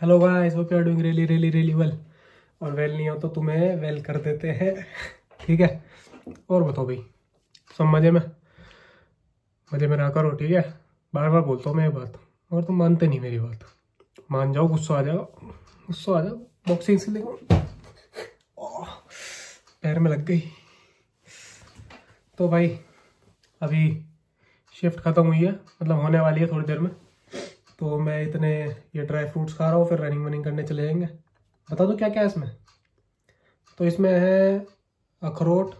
Hello guys, hope you are doing really really really well. और well नहीं हो तो तुम्हें वेल कर देते हैं। ठीक है। और बताओ भाई, सब मज़े में? मज़े में रहा करो, ठीक है। बार बार बोलता हूँ मैं ये बात, और तुम मानते नहीं मेरी बात। मान जाओ, गुस्सा आ जाओ, गुस्सा आ जाओ। बॉक्सिंग से देखो, पैर में लग गई। तो भाई अभी शिफ्ट ख़त्म हुई है, मतलब होने वाली है थोड़ी देर में। तो मैं इतने ये ड्राई फ्रूट्स खा रहा हूँ, फिर रनिंग वनिंग करने चले जाएंगे। बता दो क्या क्या है इसमें। तो इसमें है अखरोट,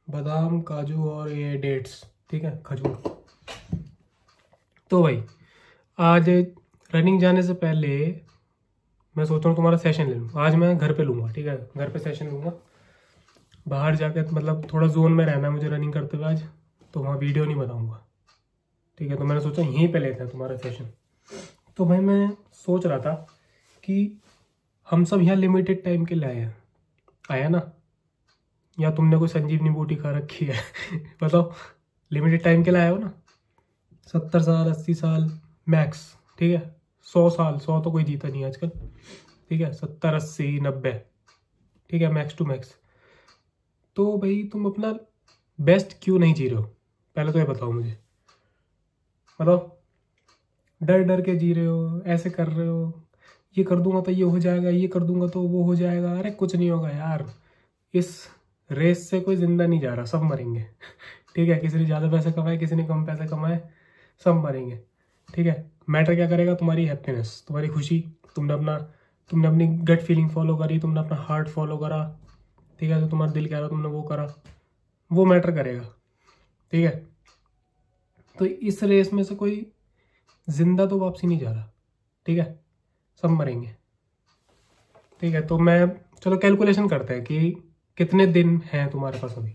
बादाम, काजू और ये डेट्स, ठीक है, खजूर। तो भाई आज रनिंग जाने से पहले मैं सोच रहा हूँ तुम्हारा सेशन ले लूँ। आज मैं घर पे लूँगा, ठीक है, घर पे सेशन लूँगा। बाहर जाके मतलब थोड़ा जोन में रहना है मुझे रनिंग करते हुए आज, तो वहाँ वीडियो नहीं बनाऊँगा, ठीक है। तो मैंने सोचा यहीं पे लेते हैं तुम्हारा सेशन। तो भाई मैं सोच रहा था कि हम सब यहाँ लिमिटेड टाइम के लिए आए हैं, आया ना? या तुमने कोई संजीवनी बूटी खा रखी है? बताओ, लिमिटेड टाइम के लिए आए हो ना? 70 साल 80 साल मैक्स, ठीक है। 100 साल, 100 तो कोई जीता नहीं आजकल, ठीक है। 70 80 90, ठीक है, मैक्स टू मैक्स। तो भाई तुम अपना बेस्ट क्यों नहीं जी रहे हो? पहले तो ये बताओ मुझे, बताओ। डर डर के जी रहे हो, ऐसे कर रहे हो, ये कर दूंगा तो ये हो जाएगा, ये कर दूंगा तो वो हो जाएगा। अरे कुछ नहीं होगा यार, इस रेस से कोई जिंदा नहीं जा रहा, सब मरेंगे। ठीक है, किसी ने ज़्यादा पैसे कमाए, किसी ने कम पैसे कमाए, सब मरेंगे, ठीक है। मैटर क्या करेगा? तुम्हारी हैप्पीनेस, तुम्हारी खुशी। तुमने अपनी गट फीलिंग फॉलो करी, तुमने अपना हार्ट फॉलो करा, ठीक है। तो तुम्हारा दिल कह रहा तुमने वो करा, वो मैटर करेगा, ठीक है। तो इस रेस में से कोई जिंदा तो वापसी नहीं जा रहा, ठीक है, सब मरेंगे, ठीक है। तो मैं, चलो कैलकुलेशन करते हैं कि कितने दिन हैं तुम्हारे पास अभी,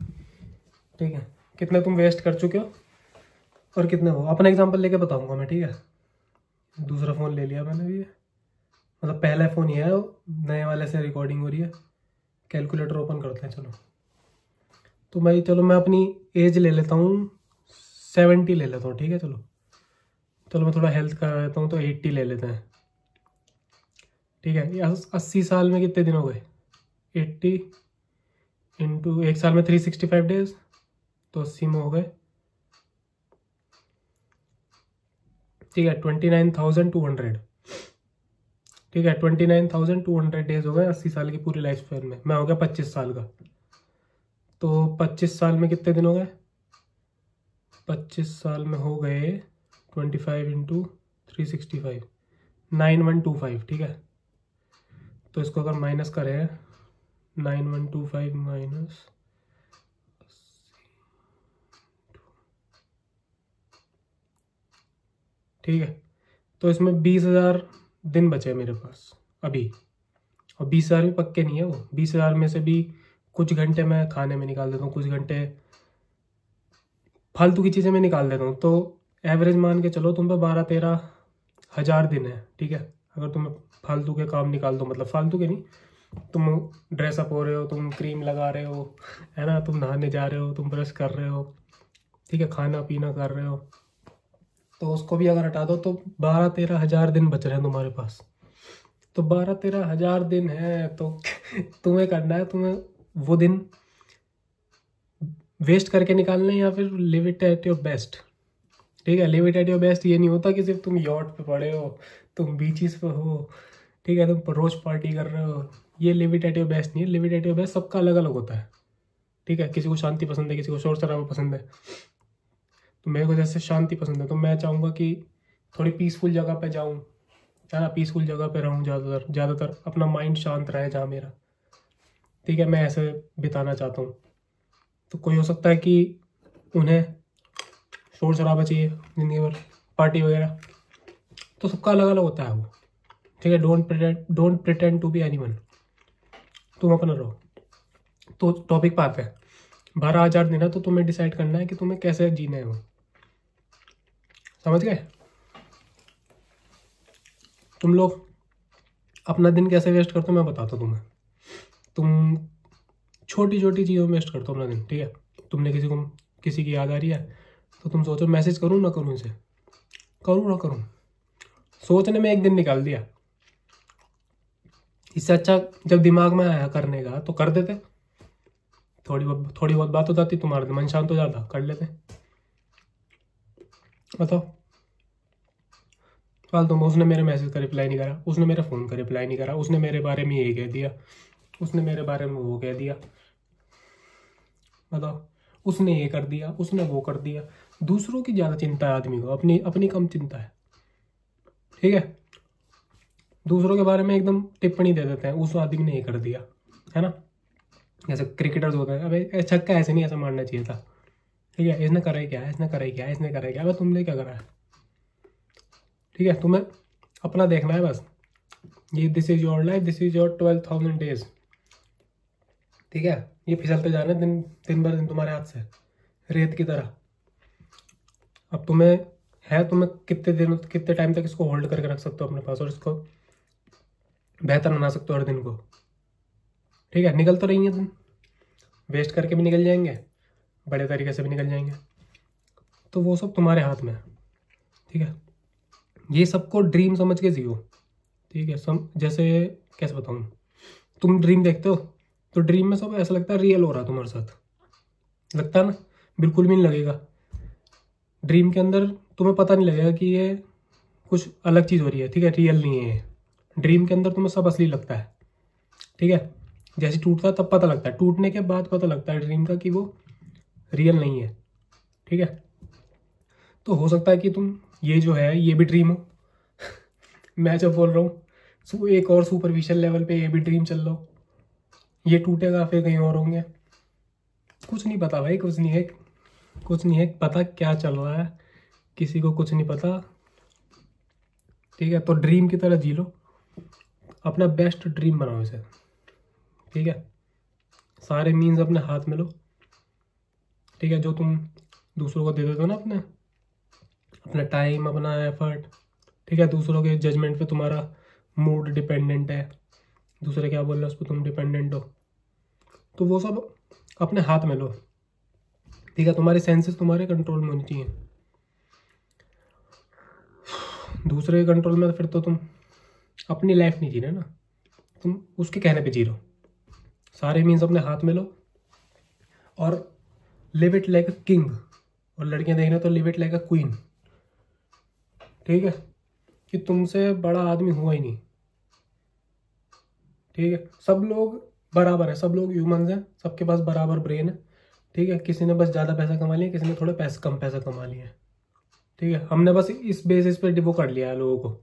ठीक है। कितने तुम वेस्ट कर चुके हो और कितने हो। अपना एग्जांपल लेके बताऊंगा मैं, ठीक है। दूसरा फ़ोन ले लिया मैंने भी, मतलब पहला फ़ोन ही है, नए वाले से रिकॉर्डिंग हो रही है। कैलकुलेटर ओपन करते हैं, चलो। तो भाई चलो मैं अपनी एज ले लेता हूँ, 70 ले लेता हूँ, ठीक है। चलो मैं थोड़ा हेल्थ का रहता हूँ तो 80 ले लेते हैं, ठीक है। 80 साल में कितने दिन हो गए? 80 इंटू एक साल में 365 डेज, तो 80 में हो गए, ठीक है। 29,200, ठीक है। 29,200 डेज हो गए 80 साल की पूरी लाइफ स्पैन में। मैं हो गया 25 साल का, तो 25 साल में कितने दिन हो गए? 25 साल में हो गए 25 इंटू 365, 9125, ठीक है। तो इसको अगर माइनस करें, 9125 माइनस, ठीक है। तो इसमें 20,000 दिन बचे मेरे पास अभी। और 20,000 भी पक्के नहीं है वो। 20,000 में से भी कुछ घंटे मैं खाने में निकाल देता हूँ, कुछ घंटे फालतू की चीज़ें में निकाल देता हूँ। तो एवरेज मान के चलो तुम पे 12-13 हज़ार दिन है, ठीक है। अगर तुम फालतू के काम निकाल दो, मतलब फालतू के नहीं, तुम ड्रेसअप हो रहे हो, तुम क्रीम लगा रहे हो, है ना, तुम नहाने जा रहे हो, तुम ब्रश कर रहे हो, ठीक है, खाना पीना कर रहे हो, तो उसको भी अगर हटा दो तो 12-13 हज़ार दिन बच रहे हैं तुम्हारे पास। तो 12-13 हज़ार दिन है, तो तुम्हें करना है, तुम्हें वो दिन वेस्ट करके निकालना है या फिर live it at your best, ठीक है। Live it at your best ये नहीं होता कि सिर्फ तुम यॉट पे पड़े हो, तुम बीचेस पे हो, ठीक है, तुम रोज पार्टी कर रहे हो। ये live it at your best नहीं है। Live it at your best सबका अलग अलग होता है, ठीक है। किसी को शांति पसंद है, किसी को शोर शराबा पसंद है। तो मेरे को जैसे शांति पसंद है, तो मैं चाहूँगा कि थोड़ी पीसफुल जगह पे जाऊँ, है ना, पीसफुल जगह पे रहूँ, ज़्यादातर अपना माइंड शांत रहे जहाँ मेरा, ठीक है। मैं ऐसे बिताना चाहता हूँ। तो कोई हो सकता है कि उन्हें शोर शराबा चाहिए ज़िंदगी भर, पार्टी वगैरह, तो सबका अलग अलग होता है वो, ठीक है। Don't pretend to be anyone, तुम अपना रहो। तो टॉपिक पे आते हैं। 12,000 दिन है, तो तुम्हें डिसाइड करना है कि तुम्हें कैसे जीना है वो, समझ गए? तुम लोग अपना दिन कैसे वेस्ट करते हो मैं बताता हूँ तुम्हें। तुम छोटी छोटी चीज़ों में वेस्ट करते हो अपना दिन, ठीक है। तुमने किसी की याद आ रही है, तो तुम सोचो मैसेज करूँ ना करूँ, इसे करूँ ना करूँ, सोचने में एक दिन निकाल दिया, इससे अच्छा जब दिमाग में आया करने का तो कर देते, थोड़ी बहुत बात हो जाती, तुम्हारा मन शांत हो जाता, कर लेते। बताओ फालतू में उसने मेरे मैसेज का रिप्लाई नहीं करा, उसने मेरे फ़ोन का रिप्लाई नहीं करा, उसने मेरे बारे में ये कह दिया, उसने मेरे बारे में वो कह दिया। बताओ, उसने ये कर दिया, उसने वो कर दिया। दूसरों की ज़्यादा चिंता है आदमी को, अपनी अपनी कम चिंता है। ठीक है, दूसरों के बारे में एकदम टिप्पणी दे देते हैं, उस आदमी ने ये कर दिया, है ना। जैसे क्रिकेटर्स होते हैं, अबे छक्का ऐसे नहीं, ऐसा मारना चाहिए था। ठीक है, इसने करा ही क्या, इसने करा ही क्या, इसने करा ही क्या, अबे तुमने क्या करा है। ठीक है, तुम्हें अपना देखना है बस। ये this is your life, this is your 12,000 days. ठीक है, ये फिसलते जाना दिन दिन भर दिन तुम्हारे हाथ से, रेत की तरह। अब तुम्हें कितने दिन, कितने टाइम तक इसको होल्ड करके रख सकते हो अपने पास, और इसको बेहतर बना सकते हो हर दिन को। ठीक है, निकल तो रही है दिन, वेस्ट करके भी निकल जाएंगे, बड़े तरीके से भी निकल जाएंगे, तो वो सब तुम्हारे हाथ में है। ठीक है, ये सबको ड्रीम समझ के जियो। ठीक है, जैसे कैसे बताऊँ, तुम ड्रीम देखते हो तो ड्रीम में सब ऐसा लगता है रियल हो रहा है तुम्हारे साथ, लगता है ना। बिल्कुल भी नहीं लगेगा। ड्रीम के अंदर तुम्हें पता नहीं लगेगा कि ये कुछ अलग चीज़ हो रही है। ठीक है, रियल नहीं है ये। ड्रीम के अंदर तुम्हें सब असली लगता है। ठीक है, जैसे टूटता है तब पता लगता है, टूटने के बाद पता लगता है ड्रीम का कि वो रियल नहीं है। ठीक है, तो हो सकता है कि तुम ये जो है ये भी ड्रीम हो। मैं जब बोल रहा हूँ एक और सुपरफिशियल लेवल पे ये भी ड्रीम चल रहा हो, ये टूटेगा फिर कहीं और होंगे, कुछ नहीं पता भाई, कुछ नहीं है पता क्या चल रहा है, किसी को कुछ नहीं पता। ठीक है, तो ड्रीम की तरह जी लो, अपना बेस्ट ड्रीम बनाओ इसे। ठीक है, सारे मीन्स अपने हाथ में लो। ठीक है, जो तुम दूसरों को दे देते हो ना, अपना टाइम, अपना एफर्ट। ठीक है, दूसरों के जजमेंट पे तुम्हारा मूड डिपेंडेंट है, दूसरे क्या बोल रहे हैं उस पर तुम डिपेंडेंट हो, तो वो सब अपने हाथ में लो। ठीक है, तुम्हारे सेंसेस तुम्हारे कंट्रोल में होनी चाहिए। दूसरे के कंट्रोल में फिर तो तुम अपनी लाइफ नहीं जी रहे ना, तुम उसके कहने पे जी रहे हो। सारे मीन्स अपने हाथ में लो और live it like a king, और लड़कियां देख रहे हो तो live it like a queen. ठीक है, कि तुमसे बड़ा आदमी हुआ ही नहीं। ठीक है, सब लोग बराबर है, सब लोग ह्यूमंस हैं, सबके पास बराबर ब्रेन है। ठीक है, किसी ने बस ज़्यादा पैसा कमा लिया, किसी ने थोड़े कम पैसा कमा लिया है। ठीक है, हमने बस इस बेसिस पे वो कर लिया है, लोगों को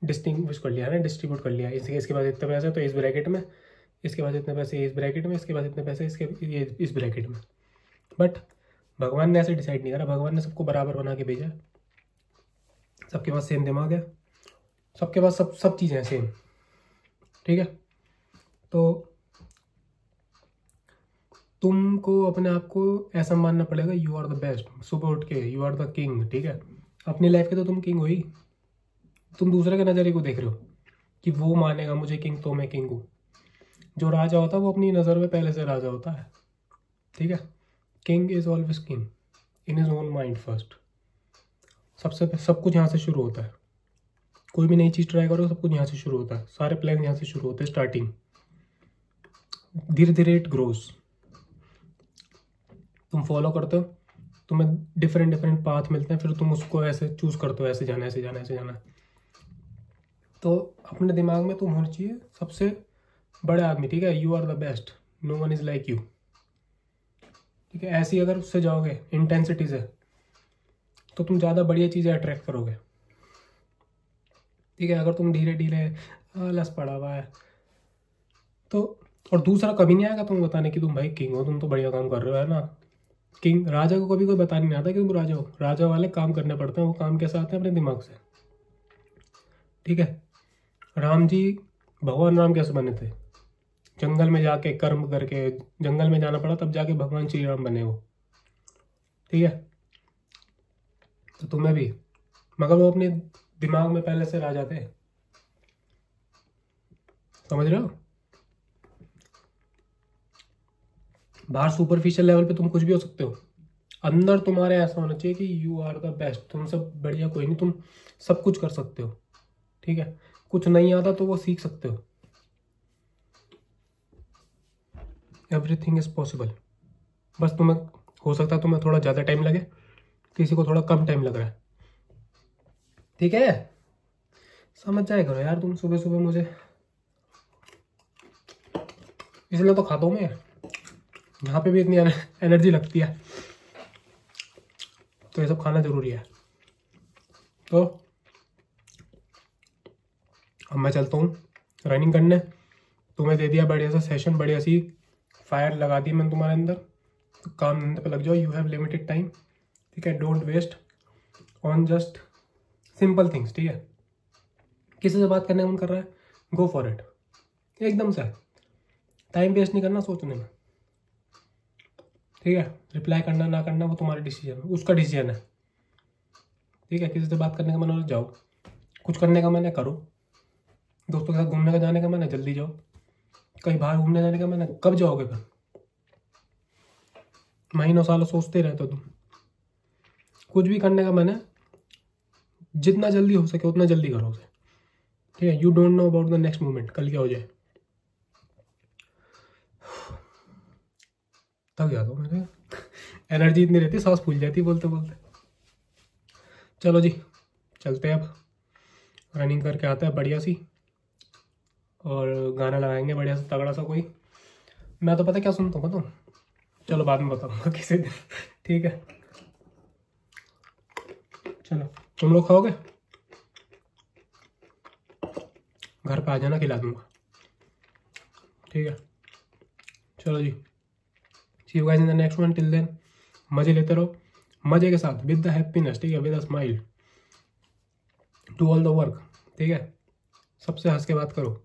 डिस्टिंग्विश कर लिया है ना, डिस्ट्रीब्यूट कर लिया है। इसके बाद इतने पैसे तो इस ब्रैकेट में, इसके बाद इतने पैसे इस ब्रैकेट में, इसके बाद इतने पैसे इस ब्रैकेट में। बट भगवान ने ऐसे डिसाइड नहीं करा, भगवान ने सबको बराबर बना के भेजा। सबके पास सेम दिमाग है, सबके पास सब चीज़ें हैं सेम। ठीक है, तो तुमको अपने आप को ऐसा मानना पड़ेगा, यू आर द बेस्ट। सुबह उठ के यू आर द किंग। ठीक है, अपनी लाइफ के तो तुम किंग हो ही, तुम दूसरे के नज़रिए को देख रहे हो कि वो मानेगा मुझे किंग तो मैं किंग हूँ। जो राजा होता है वो अपनी नज़र में पहले से राजा होता है। ठीक है, king is always king in his own mind first. सब कुछ यहाँ से शुरू होता है। कोई भी नई चीज़ ट्राई करो, सब कुछ यहाँ से शुरू होता है, सारे प्लान यहाँ से शुरू होते हैं, स्टार्टिंग। धीरे धीरे इट ग्रोज। तुम फॉलो करते हो, तुम्हें डिफरेंट पाथ मिलते हैं, फिर तुम उसको ऐसे चूज करते हो, ऐसे जाना, ऐसे जाना, ऐसे जाना। तो अपने दिमाग में तुम होना चाहिए सबसे बड़े आदमी। ठीक है, you are the best, no one is like you. ठीक है, ऐसी अगर उससे जाओगे इंटेंसिटी से, तो तुम ज़्यादा बढ़िया चीज़ें अट्रैक्ट करोगे। ठीक है, अगर तुम धीरे धीरे आलस पड़ा हुआ है तो, और दूसरा कभी नहीं आएगा तुम बताने कि तुम भाई किंग हो, तुम तो बढ़िया काम कर रहे हो, है ना। किंग राजा को कभी कोई बताने नहीं आता कि तुम राजा हो। राजा वाले काम करने पड़ते हैं, वो काम कैसे आते हैं, अपने दिमाग से। ठीक है, राम जी, भगवान राम कैसे बने थे, जंगल में जाके कर्म करके, जंगल में जाना पड़ा तब जाके भगवान श्री राम बने वो। ठीक है, तो तुम्हें भी, मगर वो अपने दिमाग में पहले से राजा थे, समझ रहे हो। बाहर सुपरफिशियल लेवल पे तुम कुछ भी हो सकते हो, अंदर तुम्हारे ऐसा होना चाहिए कि यू आर द बेस्ट, तुमसे बढ़िया कोई नहीं, तुम सब कुछ कर सकते हो। ठीक है, कुछ नहीं आता तो वो सीख सकते हो। Everything is possible. बस तुम्हें हो सकता है तुम्हें थोड़ा ज़्यादा टाइम लगे, किसी को थोड़ा कम टाइम लग रहा है, ठीक है? समझ जाए करो यार तुम सुबह सुबह मुझे, इसलिए तो खाता हूँ मैं। यहाँ पे भी इतनी एनर्जी लगती है, तो ये सब खाना ज़रूरी है। तो अब मैं चलता हूँ रनिंग करने। तुम्हें दे दिया बढ़िया सा सेशन, बढ़िया सी फायर लगा दी मैंने तुम्हारे अंदर, तो काम धंधे पे लग जाओ। यू हैव लिमिटेड टाइम, ठीक है? Don't waste on just simple things, ठीक है? किसी से बात करने का मन कर रहा है, गो फॉर इट, एकदम से। टाइम वेस्ट नहीं करना सोचने में, ठीक है? रिप्लाई करना ना करना वो तुम्हारा डिसीजन है, उसका डिसीजन है, ठीक है? किसी से बात करने का मन हो जाओ, कुछ करने का मन है करो, दोस्तों के साथ घूमने का जाने का मन है जल्दी जाओ, कहीं बाहर घूमने जाने का मन है कब जाओगे फिर? महीनों सालों सोचते रहते हो तुम। कुछ भी करने का मन है जितना जल्दी हो सके उतना जल्दी करो उसे, ठीक है? You don't know about the next moment, कल क्या हो जाए। थक जाता हूँ मेरे, एनर्जी इतनी रहती है, सांस फूल जाती है बोलते बोलते। चलो जी चलते हैं, अब रनिंग करके आते हैं बढ़िया सी, और गाना लगाएंगे बढ़िया सा तगड़ा सा कोई। मैं तो पता क्या सुनता हूँ तुम, चलो बाद में बताऊँगा किसी दिन, ठीक है? चलो तुम लोग खाओगे, घर पे आ जाना, खिला दूंगा, ठीक है? चलो जी, see you guys in the next one. Till then मजे लेते रहो, मजे के साथ, विद द हैप्पीनेस, ठीक है? With a smile, do all the work, ठीक है? सबसे हंस के बात करो,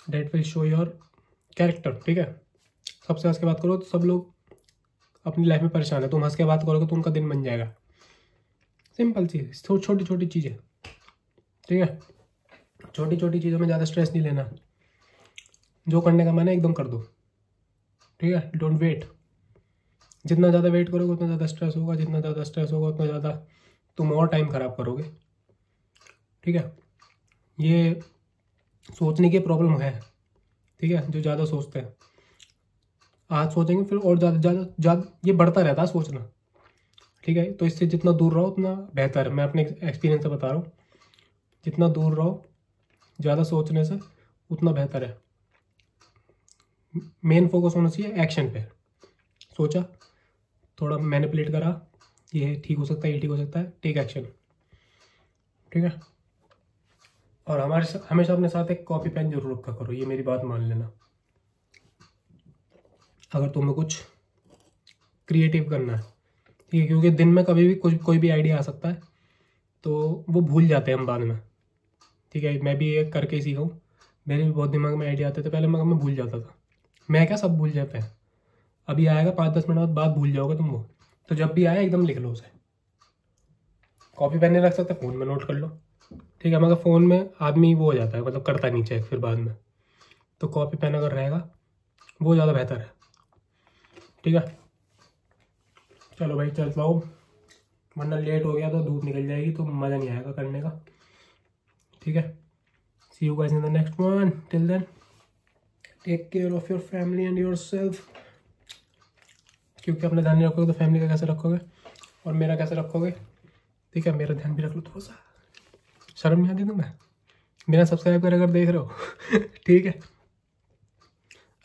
that will show your character, ठीक है? सबसे हंस के बात करो तो सब लोग अपनी लाइफ में परेशान है, तुम हंस के बात करोगे तो उनका दिन बन जाएगा। सिंपल चीज़, छोटी छोटी चीज़ें, ठीक है? छोटी छोटी चीज़ों में ज़्यादा स्ट्रेस नहीं लेना, जो करने का मन है एकदम कर दो, ठीक है? डोंट वेट, जितना ज़्यादा वेट करोगे उतना ज़्यादा स्ट्रेस होगा, जितना ज़्यादा स्ट्रेस होगा उतना ज़्यादा तुम और टाइम ख़राब करोगे, ठीक है? ये सोचने की प्रॉब्लम है, ठीक है? जो ज़्यादा सोचते हैं, आज सोचेंगे फिर और ज़्यादा ज़्यादा ज़्यादा ये बढ़ता रहता है सोचना, ठीक है? तो इससे जितना दूर रहो उतना बेहतर है, मैं अपने एक्सपीरियंस से बता रहा हूँ। जितना दूर रहो ज़्यादा सोचने से उतना बेहतर है। मेन फोकस होना चाहिए एक्शन पे। सोचा, थोड़ा मैनिपुलेट करा, ये ठीक हो सकता है, ये ठीक हो सकता है, टेक एक्शन, ठीक है? और हमेशा अपने साथ एक कॉपी पेन जरूर रखा करो, ये मेरी बात मान लेना। अगर तुम्हें कुछ क्रिएटिव करना है, ठीक है? क्योंकि दिन में कभी भी कोई भी आइडिया आ सकता है, तो वो भूल जाते हैं हम बाद में, ठीक है? मैं भी ये करके ही सीखा हूँ, मेरे भी बहुत दिमाग में आइडिया आते थे पहले, मैं भूल जाता था। मैं क्या, सब भूल जाते हैं, अभी आएगा 5-10 मिनट बाद भूल जाओगे तुम वो, तो जब भी आए एकदम लिख लो उसे। कॉपी पेन नहीं रख सकते, फ़ोन में नोट कर लो, ठीक है? मगर फ़ोन में आदमी वो हो जाता है, मतलब करता नहीं चेक फिर बाद में, तो कॉपी पेन अगर रहेगा वो ज़्यादा बेहतर है, ठीक है? चलो भाई चल पाओ, वरना लेट हो गया तो धूप निकल जाएगी तो मज़ा नहीं आएगा करने का, ठीक है? See you guys in the next one. Till then take care of your family and yourself, क्योंकि अपना ध्यान नहीं रखोगे तो फैमिली का कैसे रखोगे और मेरा कैसे रखोगे, ठीक है? मेरा ध्यान भी रख लो थोड़ा सा, शर्म नहीं आती तुम्हें बिना सब्सक्राइब करे अगर देख रहे हो ठीक है?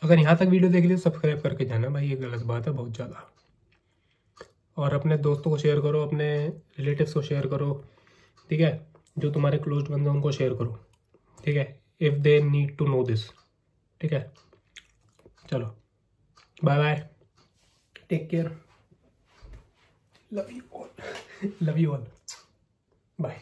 अगर यहाँ तक वीडियो देख ली तो सब्सक्राइब करके जाना भाई, ये गलत बात है बहुत ज़्यादा। और अपने दोस्तों को शेयर करो, अपने रिलेटिव्स को शेयर करो, ठीक है? जो तुम्हारे क्लोज बंदे हैं उनको शेयर करो, ठीक है? If they need to know this, ठीक है? चलो bye bye, take care, love you all, love you all, bye.